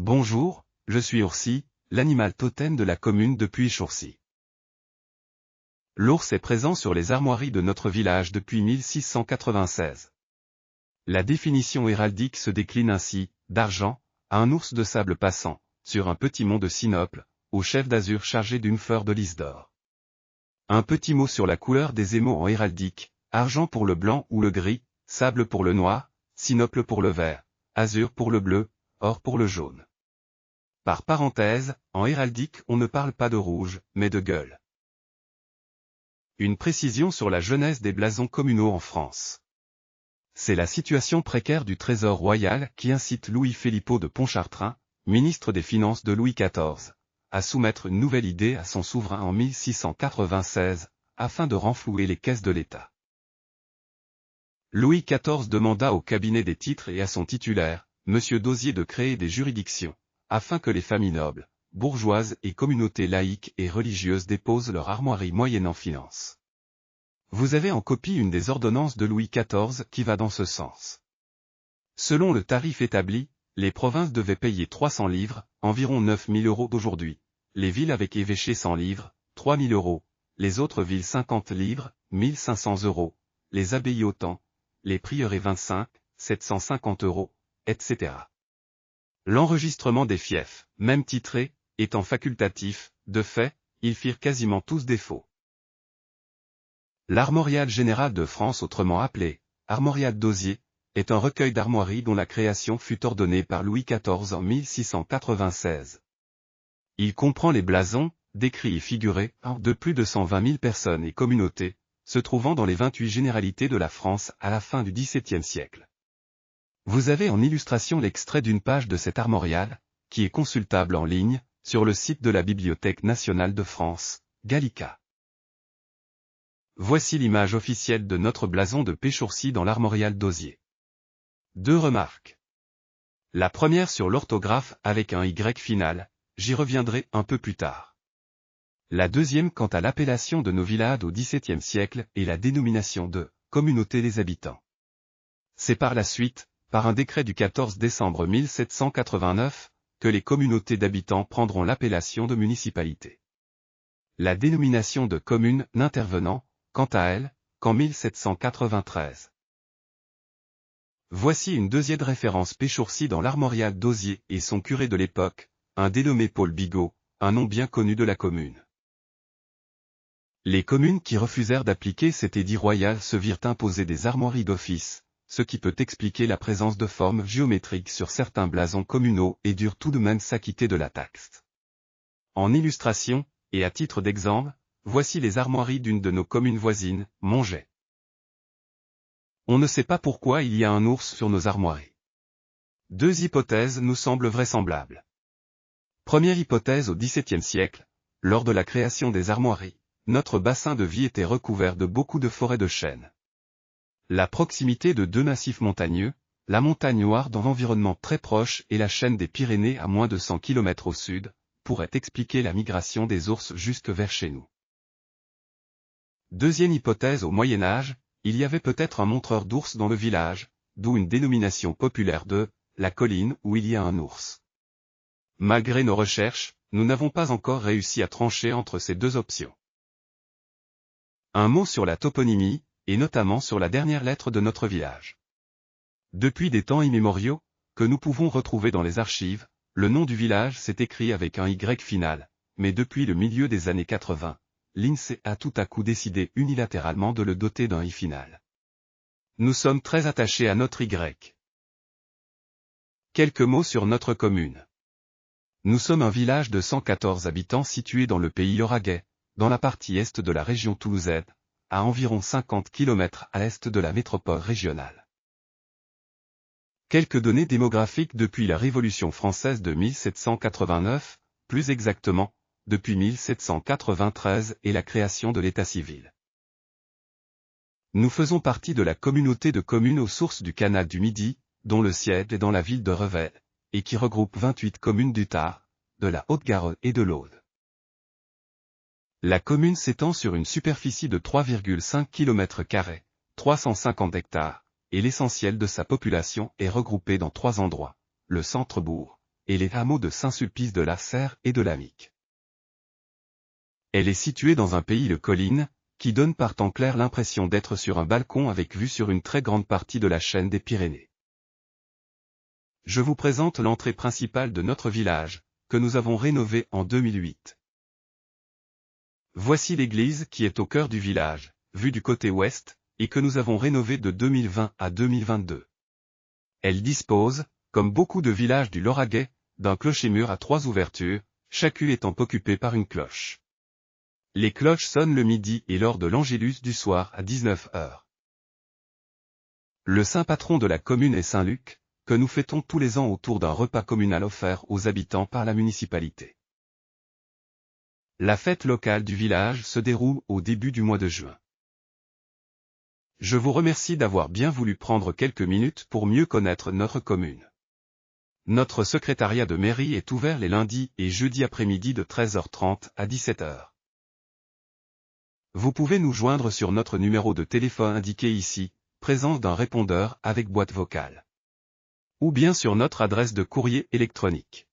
Bonjour, je suis Oursi, l'animal totem de la commune de Puy-Chourcy. L'ours est présent sur les armoiries de notre village depuis 1696. La définition héraldique se décline ainsi, d'argent, à un ours de sable passant, sur un petit mont de sinople, au chef d'azur chargé d'une fleur de lys d'or. Un petit mot sur la couleur des émaux en héraldique, argent pour le blanc ou le gris, sable pour le noir, sinople pour le vert, azur pour le bleu, or pour le jaune. Par parenthèse, en héraldique on ne parle pas de rouge, mais de gueule. Une précision sur la genèse des blasons communaux en France. C'est la situation précaire du Trésor royal qui incite Louis Philippot de Pontchartrain, ministre des Finances de Louis XIV, à soumettre une nouvelle idée à son souverain en 1696, afin de renflouer les caisses de l'État. Louis XIV demanda au cabinet des titres et à son titulaire, M. Dauzier, de créer des juridictions, afin que les familles nobles, bourgeoises et communautés laïques et religieuses déposent leur armoirie moyennant finance. Vous avez en copie une des ordonnances de Louis XIV qui va dans ce sens. Selon le tarif établi, les provinces devaient payer 300 livres, environ 9 000 € d'aujourd'hui, les villes avec évêché 100 livres, 3 000 €, les autres villes 50 livres, 1 500 €, les abbayes autant, les prieurés 25, 750 €, etc. L'enregistrement des fiefs, même titrés, étant facultatif, de fait, ils firent quasiment tous défaut. L'Armorial général de France, autrement appelé Armorial Dauzier, est un recueil d'armoiries dont la création fut ordonnée par Louis XIV en 1696. Il comprend les blasons, décrits et figurés, de plus de 120 000 personnes et communautés, se trouvant dans les 28 généralités de la France à la fin du XVIIe siècle. Vous avez en illustration l'extrait d'une page de cet armorial, qui est consultable en ligne, sur le site de la Bibliothèque nationale de France, Gallica. Voici l'image officielle de notre blason de Puy-Chourcy dans l'Armorial Dauzier. 2 remarques. La première sur l'orthographe avec un Y final, j'y reviendrai un peu plus tard. La deuxième quant à l'appellation de nos villages au XVIIe siècle et la dénomination de « communauté des habitants ». C'est par la suite, par un décret du 14 décembre 1789, que les communautés d'habitants prendront l'appellation de municipalité. La dénomination de commune n'intervenant, quant à elle, qu'en 1793. Voici une deuxième référence Puy-Chourcy dans l'Armorial Dauzier et son curé de l'époque, un dénommé Paul Bigot, un nom bien connu de la commune. Les communes qui refusèrent d'appliquer cet édit royal se virent imposer des armoiries d'office, ce qui peut expliquer la présence de formes géométriques sur certains blasons communaux et durent tout de même s'acquitter de la taxe. En illustration, et à titre d'exemple, voici les armoiries d'une de nos communes voisines, Montget. On ne sait pas pourquoi il y a un ours sur nos armoiries. 2 hypothèses nous semblent vraisemblables. Première hypothèse, au XVIIe siècle, lors de la création des armoiries, notre bassin de vie était recouvert de beaucoup de forêts de chênes. La proximité de 2 massifs montagneux, la montagne Noire dans l'environnement très proche et la chaîne des Pyrénées à moins de 100 km au sud, pourrait expliquer la migration des ours jusque vers chez nous. Deuxième hypothèse, au Moyen Âge, il y avait peut-être un montreur d'ours dans le village, d'où une dénomination populaire de « la colline où il y a un ours ». Malgré nos recherches, nous n'avons pas encore réussi à trancher entre ces 2 options. Un mot sur la toponymie, et notamment sur la dernière lettre de notre village. Depuis des temps immémoriaux, que nous pouvons retrouver dans les archives, le nom du village s'est écrit avec un Y final, mais depuis le milieu des années 80, l'INSEE a tout à coup décidé unilatéralement de le doter d'un I final. Nous sommes très attachés à notre Y. Quelques mots sur notre commune. Nous sommes un village de 114 habitants situé dans le pays lauragais, dans la partie est de la région toulousaine, à environ 50 km à l'est de la métropole régionale. Quelques données démographiques depuis la Révolution française de 1789, plus exactement, depuis 1793 et la création de l'État civil. Nous faisons partie de la communauté de communes aux sources du canal du Midi, dont le siège est dans la ville de Revel, et qui regroupe 28 communes du Tard, de la Haute-Garonne et de l'Aude. La commune s'étend sur une superficie de 3,5 km², 350 hectares, et l'essentiel de sa population est regroupé dans 3 endroits, le centre-bourg, et les hameaux de Saint-Sulpice de la Serre et de l'Amique. Elle est située dans un pays de collines, qui donne par temps clair l'impression d'être sur un balcon avec vue sur une très grande partie de la chaîne des Pyrénées. Je vous présente l'entrée principale de notre village, que nous avons rénové en 2008. Voici l'église qui est au cœur du village, vue du côté ouest, et que nous avons rénové de 2020 à 2022. Elle dispose, comme beaucoup de villages du Lauragais, d'un clocher-mur à 3 ouvertures, chacune étant occupée par une cloche. Les cloches sonnent le midi et lors de l'Angélus du soir à 19 h. Le saint patron de la commune est Saint Luc, que nous fêtons tous les ans autour d'un repas communal offert aux habitants par la municipalité. La fête locale du village se déroule au début du mois de juin. Je vous remercie d'avoir bien voulu prendre quelques minutes pour mieux connaître notre commune. Notre secrétariat de mairie est ouvert les lundis et jeudis après-midi de 13h30 à 17h. Vous pouvez nous joindre sur notre numéro de téléphone indiqué ici, présence d'un répondeur avec boîte vocale. Ou bien sur notre adresse de courrier électronique.